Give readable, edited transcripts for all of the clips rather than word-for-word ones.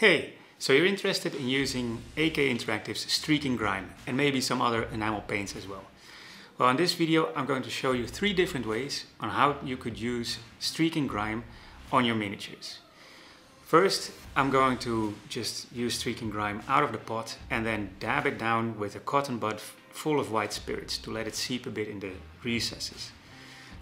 Hey, so you're interested in using AK Interactive's Streaking Grime and maybe some other enamel paints as well. Well, in this video I'm going to show you 3 different ways on how you could use Streaking Grime on your miniatures. First, I'm going to just use Streaking Grime out of the pot and then dab it down with a cotton bud full of white spirits to let it seep a bit in the recesses.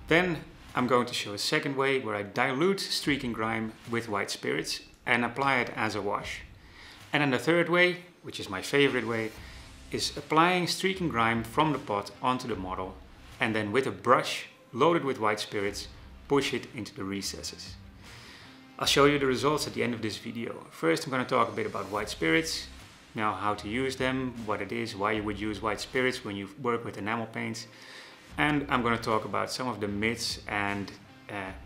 Then I'm going to show a second way where I dilute Streaking Grime with white spirits and apply it as a wash. And then the third way, which is my favorite way, is applying Streaking Grime from the pot onto the model and then with a brush loaded with white spirits, push it into the recesses. I'll show you the results at the end of this video. First, I'm going to talk a bit about white spirits, how to use them, what it is, why you would use white spirits when you work with enamel paints. And I'm going to talk about some of the myths and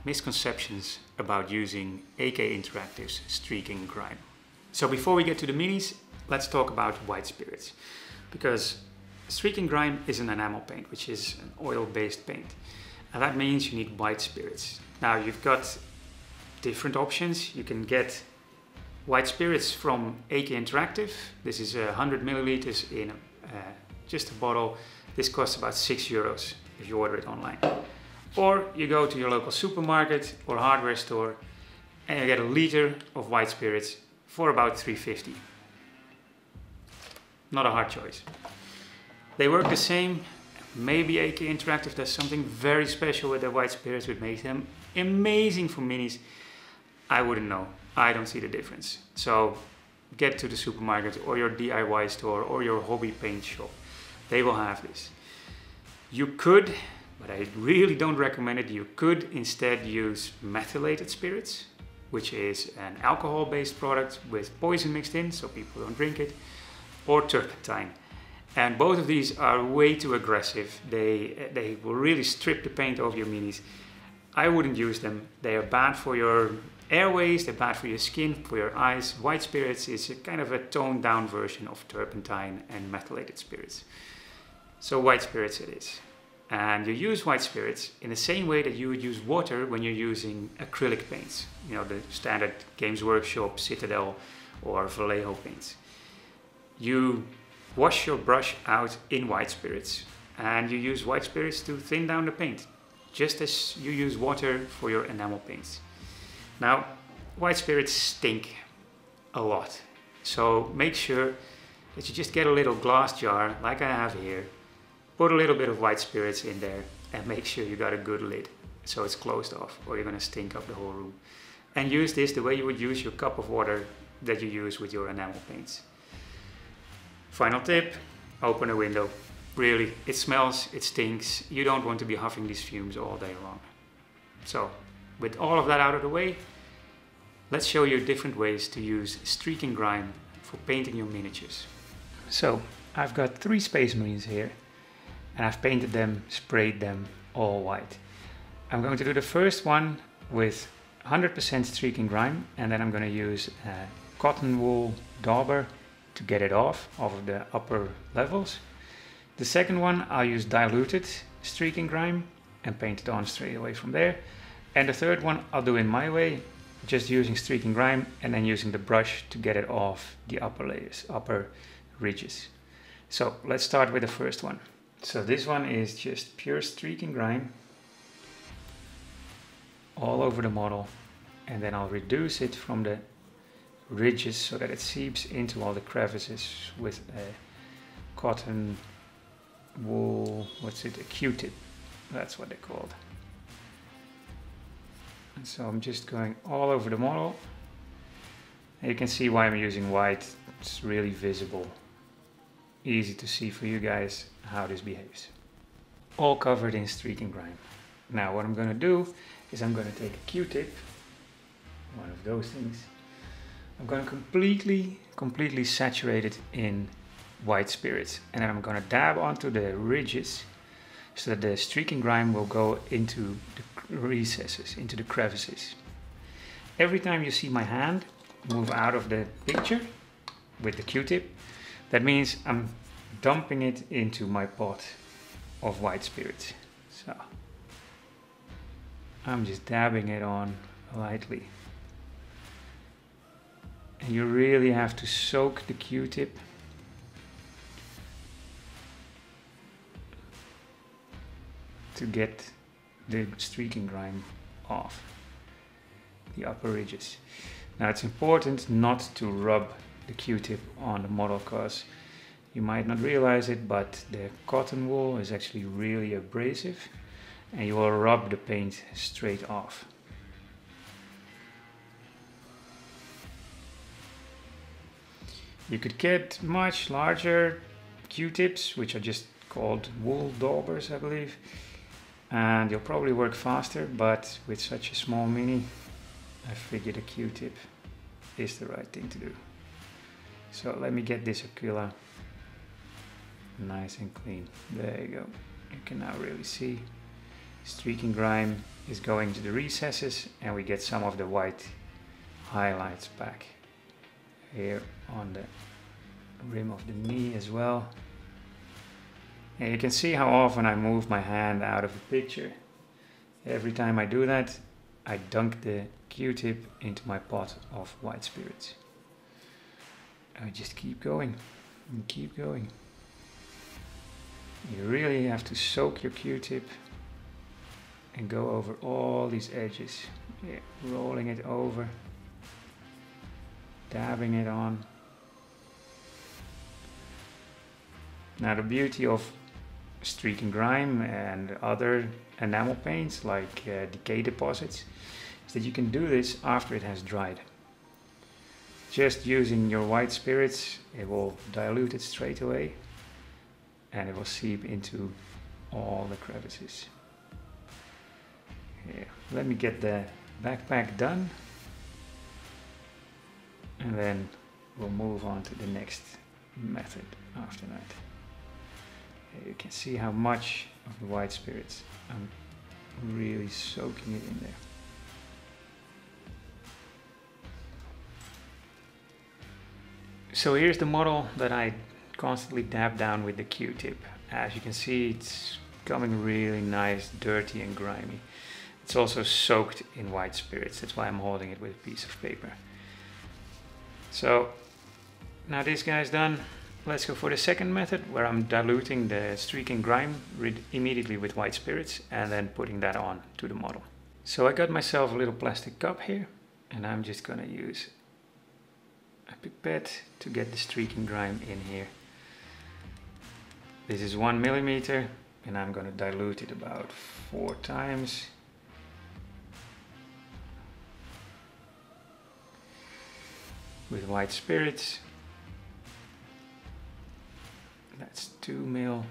misconceptions about using AK Interactive's Streaking Grime. So before we get to the minis, let's talk about white spirits. Because Streaking Grime is an enamel paint, which is an oil-based paint. And that means you need white spirits. Now you've got different options. You can get white spirits from AK Interactive. This is 100 milliliters in just a bottle. This costs about €6 if you order it online. Or you go to your local supermarket or hardware store and you get a liter of white spirits for about $3.50. Not a hard choice. They work the same. Maybe AK Interactive does something very special with their white spirits which makes them amazing for minis. I wouldn't know. I don't see the difference. So get to the supermarket or your DIY store or your hobby paint shop. They will have this. You could, but I really don't recommend it, you could instead use methylated spirits, which is an alcohol-based product with poison mixed in, so people don't drink it, or turpentine. And both of these are way too aggressive. They will really strip the paint off your minis. I wouldn't use them. They are bad for your airways, they're bad for your skin, for your eyes. White spirits is a kind of a toned down version of turpentine and methylated spirits. So white spirits it is. And you use white spirits in the same way that you would use water when you're using acrylic paints. You know, the standard Games Workshop, Citadel or Vallejo paints. You wash your brush out in white spirits and you use white spirits to thin down the paint, just as you use water for your enamel paints. Now, white spirits stink a lot. So make sure that you just get a little glass jar like I have here. Put a little bit of white spirits in there and make sure you got a good lid so it's closed off or you're going to stink up the whole room. And use this the way you would use your cup of water that you use with your enamel paints. Final tip, open a window. Really, it smells, it stinks. You don't want to be huffing these fumes all day long. So, with all of that out of the way, let's show you different ways to use Streaking Grime for painting your miniatures. So, I've got 3 Space Marines here. And I've painted them, sprayed them all white. I'm going to do the first one with 100% Streaking Grime, and then I'm going to use a cotton wool dauber to get it off of the upper levels. The second one I'll use diluted Streaking Grime and paint it on straight away from there. And the third one I'll do in my way, just using Streaking Grime and then using the brush to get it off the upper layers, upper ridges. So let's start with the first one. So this one is just pure Streaking Grime all over the model, and then I'll reduce it from the ridges so that it seeps into all the crevices with a cotton wool, a Qtip, that's what they're called. And so I'm just going all over the model. And you can see why I'm using white, it's really visible. Easy to see for you guys how this behaves. All covered in Streaking Grime. Now what I'm going to do is I'm going to take a Q-tip, one of those things. I'm going to completely saturate it in white spirits, and then I'm going to dab onto the ridges so that the Streaking Grime will go into the recesses, into the crevices. Every time you see my hand move out of the picture with the Q-tip, that means I'm dumping it into my pot of white spirits. So I'm just dabbing it on lightly. And you really have to soak the Q-tip to get the streaking grime off the upper ridges. Now it's important not to rub the Q-tip on the model, because you might not realize it, but the cotton wool is actually really abrasive and you will rub the paint straight off. You could get much larger Q-tips, which are just called wool daubers, I believe, and you'll probably work faster, but with such a small mini, I figured a Q-tip is the right thing to do. So let me get this Aquila nice and clean. There you go. You can now really see streaking grime is going to the recesses, and we get some of the white highlights back here on the rim of the knee as well. And you can see how often I move my hand out of the picture. Every time I do that, I dunk the Q-tip into my pot of white spirits. I just keep going and keep going. You really have to soak your Q-tip and go over all these edges. Yeah, rolling it over, dabbing it on. Now the beauty of streaking grime and other enamel paints like decay deposits is that you can do this after it has dried. Just using your white spirits, it will dilute it straight away and it will seep into all the crevices. Here, let me get the backpack done and then we'll move on to the next method after that. Here you can see how much of the white spirits I'm really soaking it in there. So here's the model that I constantly dab down with the Q-tip. As you can see, it's coming really nice, dirty and grimy. It's also soaked in white spirits. That's why I'm holding it with a piece of paper. So now this guy's done. Let's go for the second method, where I'm diluting the streaking grime immediately with white spirits and then putting that on to the model. So I got myself a little plastic cup here, and I'm just gonna use a pipette to get the streaking grime in here. This is 1 millimeter, and I'm gonna dilute it about 4 times. With white spirits. That's 2 mil.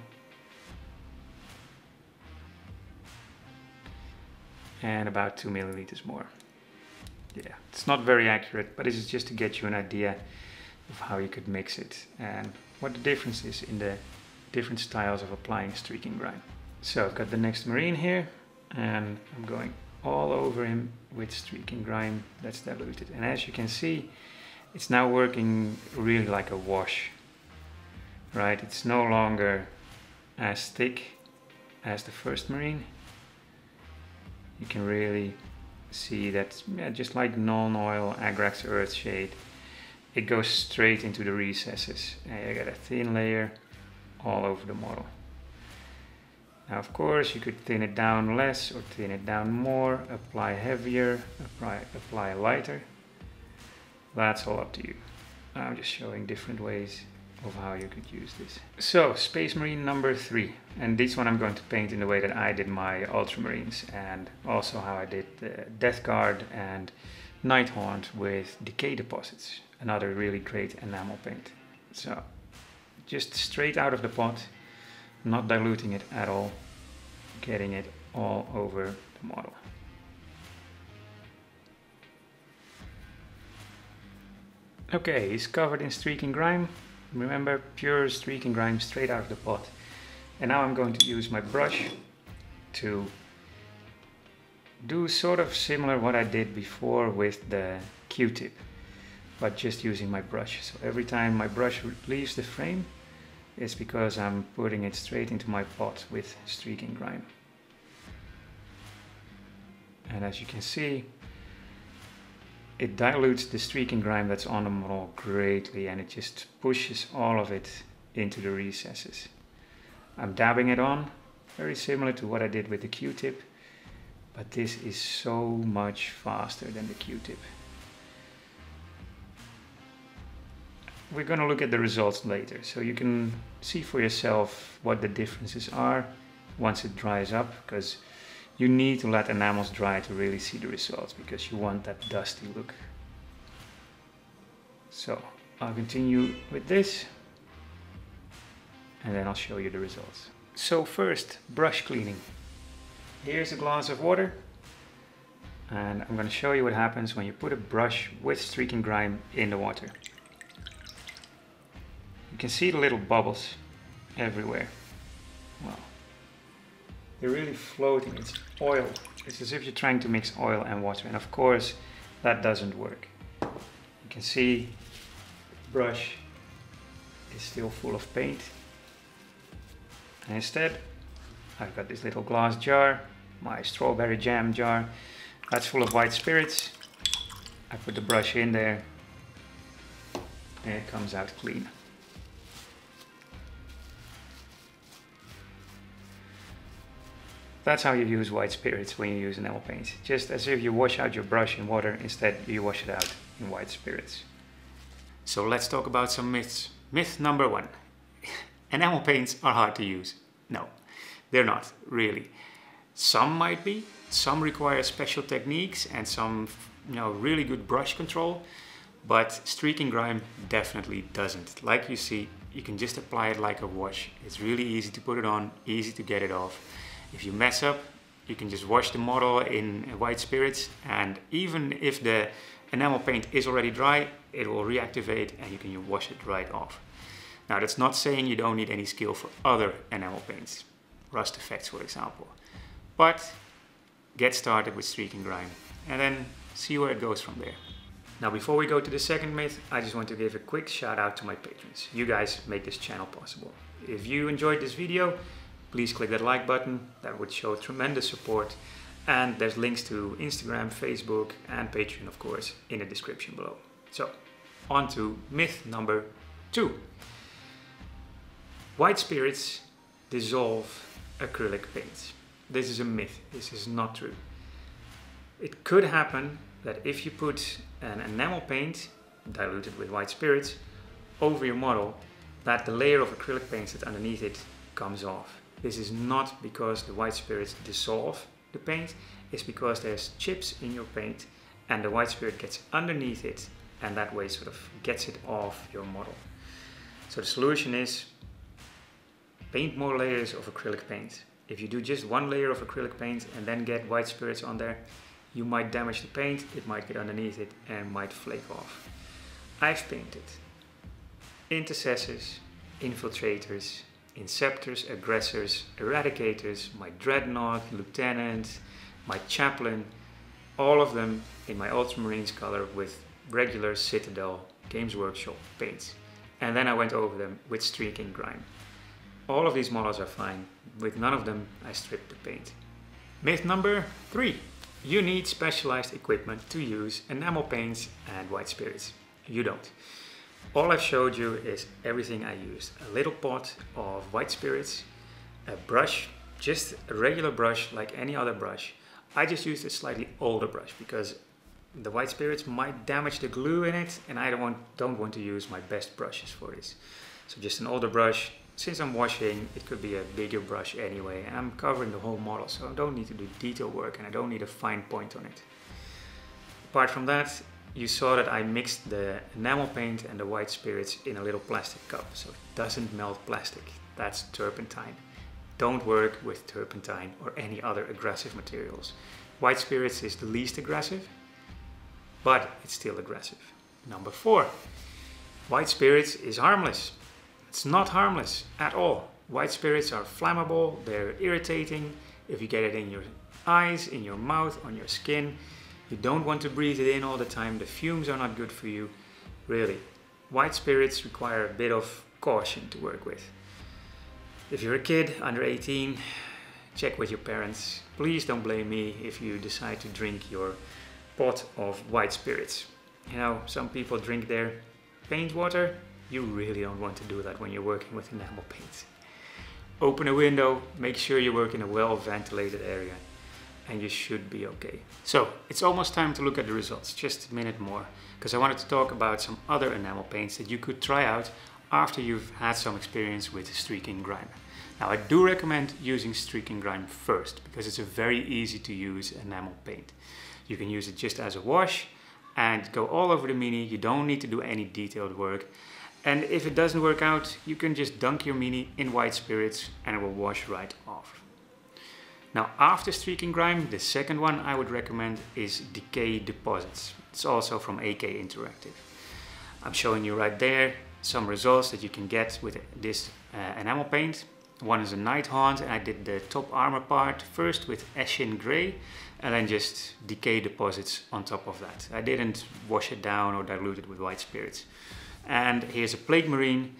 And about 2 milliliters more. Yeah, it's not very accurate, but this is just to get you an idea of how you could mix it and what the difference is in the different styles of applying streaking grime. So I've got the next marine here, and I'm going all over him with streaking grime that's diluted. And as you can see, it's now working really like a wash, right? It's no longer as thick as the first marine. You can really see that, yeah, just like Nuln Oil, Agrax Earthshade, it goes straight into the recesses. And you get a thin layer all over the model. Now of course you could thin it down less or thin it down more, apply heavier, apply lighter. That's all up to you. I'm just showing different ways of how you could use this. So Space Marine number 3, and this one I'm going to paint in the way that I did my Ultramarines, and also how I did the Death Guard and Nighthaunt with decay deposits, another really great enamel paint. So just straight out of the pot, not diluting it at all, getting it all over the model. Okay, he's covered in streaking grime. Remember, pure streaking grime straight out of the pot. And now I'm going to use my brush to do sort of similar what I did before with the Q-tip, but just using my brush. So every time my brush leaves the frame, it's because I'm putting it straight into my pot with streaking grime. And as you can see, it dilutes the streaking grime that's on the model greatly, and it just pushes all of it into the recesses. I'm dabbing it on, very similar to what I did with the Q-tip, but this is so much faster than the Q-tip. We're going to look at the results later, so you can see for yourself what the differences are once it dries up, because you need to let enamels dry to really see the results, because you want that dusty look. So I'll continue with this, and then I'll show you the results. So first, brush cleaning. Here's a glass of water, and I'm going to show you what happens when you put a brush with streaking grime in the water. You can see the little bubbles everywhere. Wow. They're really floating. It's oil. It's as if you're trying to mix oil and water, and of course that doesn't work. You can see the brush is still full of paint. And instead, I've got this little glass jar, my strawberry jam jar, that's full of white spirits. I put the brush in there and it comes out clean. That's how you use white spirits when you use enamel paints. Just as if you wash out your brush in water, instead you wash it out in white spirits. So let's talk about some myths. Myth number 1. Enamel paints are hard to use. No, they're not, really. Some might be, some require special techniques and some, really good brush control, but streaking grime definitely doesn't. Like you see, you can just apply it like a wash. It's really easy to put it on, easy to get it off. If you mess up, you can just wash the model in white spirits, and even if the enamel paint is already dry, it will reactivate and you can wash it right off. Now, that's not saying you don't need any skill for other enamel paints, rust effects for example, but get started with streaking grime and then see where it goes from there. Now, before we go to the second myth, I just want to give a quick shout out to my patrons. You guys make this channel possible. If you enjoyed this video, please click that like button. That would show tremendous support. And there's links to Instagram, Facebook, and Patreon, of course, in the description below. So, on to myth number 2. White spirits dissolve acrylic paints. This is a myth. This is not true. It could happen that if you put an enamel paint, diluted with white spirits, over your model, that the layer of acrylic paints that's underneath it comes off. This is not because the white spirits dissolve the paint, it's because there's chips in your paint and the white spirit gets underneath it and that way sort of gets it off your model. So the solution is paint more layers of acrylic paint. If you do just one layer of acrylic paint and then get white spirits on there, you might damage the paint, it might get underneath it and might flake off. I've painted intercessors, infiltrators, inceptors, aggressors, eradicators, my dreadnought, lieutenant, my chaplain, all of them in my ultramarines color with regular Citadel Games Workshop paints. And then I went over them with streaking grime. All of these models are fine. With none of them, I stripped the paint. Myth number 3. You need specialized equipment to use enamel paints and white spirits. You don't. All I've showed you is everything I used. A little pot of white spirits, a brush, just a regular brush like any other brush. I just used a slightly older brush because the white spirits might damage the glue in it and I don't want to use my best brushes for this. So just an older brush. Since I'm washing, it could be a bigger brush anyway. I'm covering the whole model, so I don't need to do detail work and I don't need a fine point on it. Apart from that, you saw that I mixed the enamel paint and the white spirits in a little plastic cup, so it doesn't melt plastic. That's turpentine. Don't work with turpentine or any other aggressive materials. White spirits is the least aggressive, but it's still aggressive. Number 4, white spirits is harmless. It's not harmless at all. White spirits are flammable, they're irritating. If you get it in your eyes, in your mouth, on your skin, you don't want to breathe it in all the time. The fumes are not good for you, really. White spirits require a bit of caution to work with. If you're a kid under 18, check with your parents. Please don't blame me if you decide to drink your pot of white spirits. You know, some people drink their paint water. You really don't want to do that when you're working with enamel paints. Open a window, make sure you work in a well-ventilated area, and you should be okay. So, it's almost time to look at the results, just a minute more, because I wanted to talk about some other enamel paints that you could try out after you've had some experience with Streaking Grime. Now, I do recommend using Streaking Grime first, because it's a very easy to use enamel paint. You can use it just as a wash and go all over the Mini. You don't need to do any detailed work. And if it doesn't work out, you can just dunk your Mini in white spirits and it will wash right off. Now, after Streaking Grime, the second one I would recommend is Decay Deposits. It's also from AK Interactive. I'm showing you right there some results that you can get with this enamel paint. One is a Nighthaunt, and I did the top armor part first with Ashen Grey and then just decay deposits on top of that. I didn't wash it down or dilute it with white spirits. And here's a Plague Marine,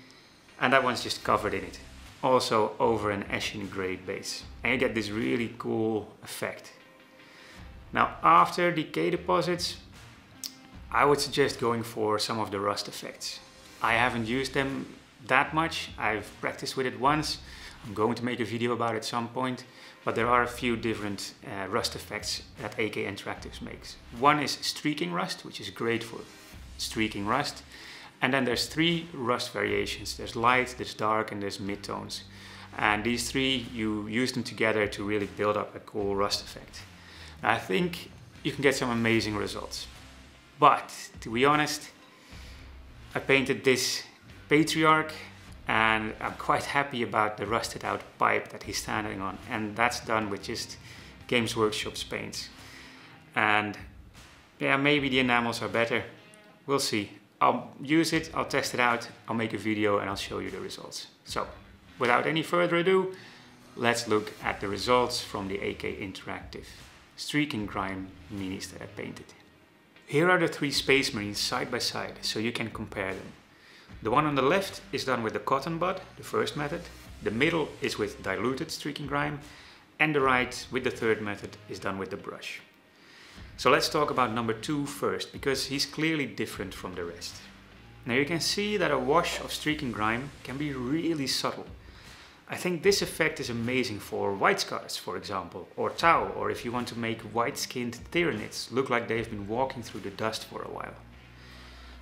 and that one's just covered in it. Also over an Ashen Grey base. And you get this really cool effect. Now, after decay deposits, I would suggest going for some of the rust effects. I haven't used them that much. I've practiced with it once. I'm going to make a video about it at some point, but there are a few different rust effects that AK Interactive makes. One is streaking rust, which is great for streaking rust. And then there's 3 rust variations. There's light, there's dark, and there's midtones. And these 3, you use them together to really build up a cool rust effect. Now, I think you can get some amazing results. But, to be honest, I painted this Patriarch, and I'm quite happy about the rusted out pipe that he's standing on, and that's done with just Games Workshop's paints. And yeah, maybe the enamels are better. We'll see. I'll use it, I'll test it out, I'll make a video and I'll show you the results. So, without any further ado, let's look at the results from the AK Interactive Streaking Grime minis that I painted. Here are the 3 Space Marines side by side, so you can compare them. The one on the left is done with the cotton bud, the first method. The middle is with diluted Streaking Grime. And the right, with the third method, is done with the brush. So let's talk about number 2 first, because he's clearly different from the rest. Now you can see that a wash of Streaking Grime can be really subtle. I think this effect is amazing for white scars, for example, or tau, or if you want to make white-skinned Tyranids look like they've been walking through the dust for a while.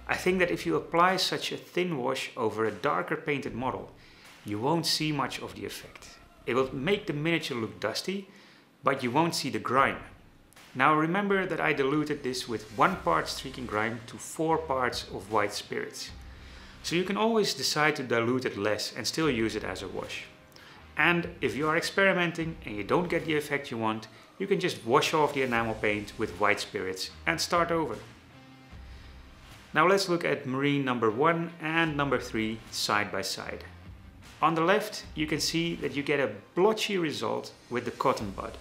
I think that if you apply such a thin wash over a darker painted model, you won't see much of the effect. It will make the miniature look dusty, but you won't see the grime. Now remember that I diluted this with 1 part Streaking Grime to 4 parts of white spirits. So you can always decide to dilute it less and still use it as a wash. And if you are experimenting and you don't get the effect you want, you can just wash off the enamel paint with white spirits and start over. Now let's look at Marine number 1 and number 3 side by side. On the left, you can see that you get a blotchy result with the cotton bud.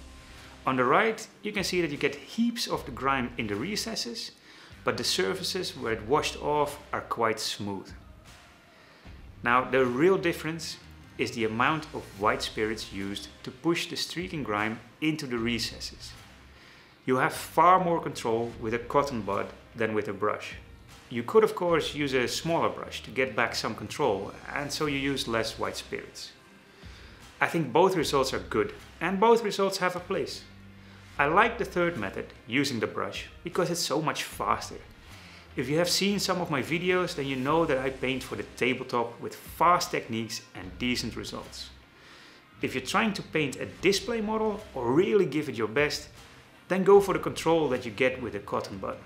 On the right, you can see that you get heaps of the grime in the recesses, but the surfaces where it washed off are quite smooth. Now, the real difference is the amount of white spirits used to push the Streaking Grime into the recesses. You have far more control with a cotton bud than with a brush. You could of course use a smaller brush to get back some control, and so you use less white spirits. I think both results are good, and both results have a place. I like the third method, using the brush, because it's so much faster. If you have seen some of my videos, then you know that I paint for the tabletop with fast techniques and decent results. If you're trying to paint a display model or really give it your best, then go for the control that you get with a cotton bud.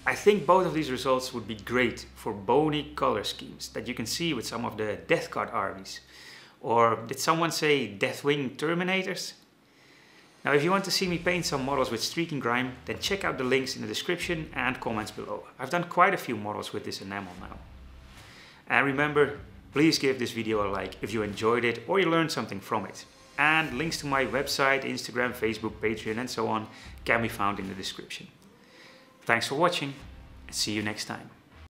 I think both of these results would be great for bony color schemes that you can see with some of the Death Guard armies. Or did someone say Deathwing Terminators? Now, if you want to see me paint some models with Streaking Grime, then check out the links in the description and comments below. I've done quite a few models with this enamel now. And remember, please give this video a like if you enjoyed it or you learned something from it. And links to my website, Instagram, Facebook, Patreon and so on can be found in the description. Thanks for watching and see you next time.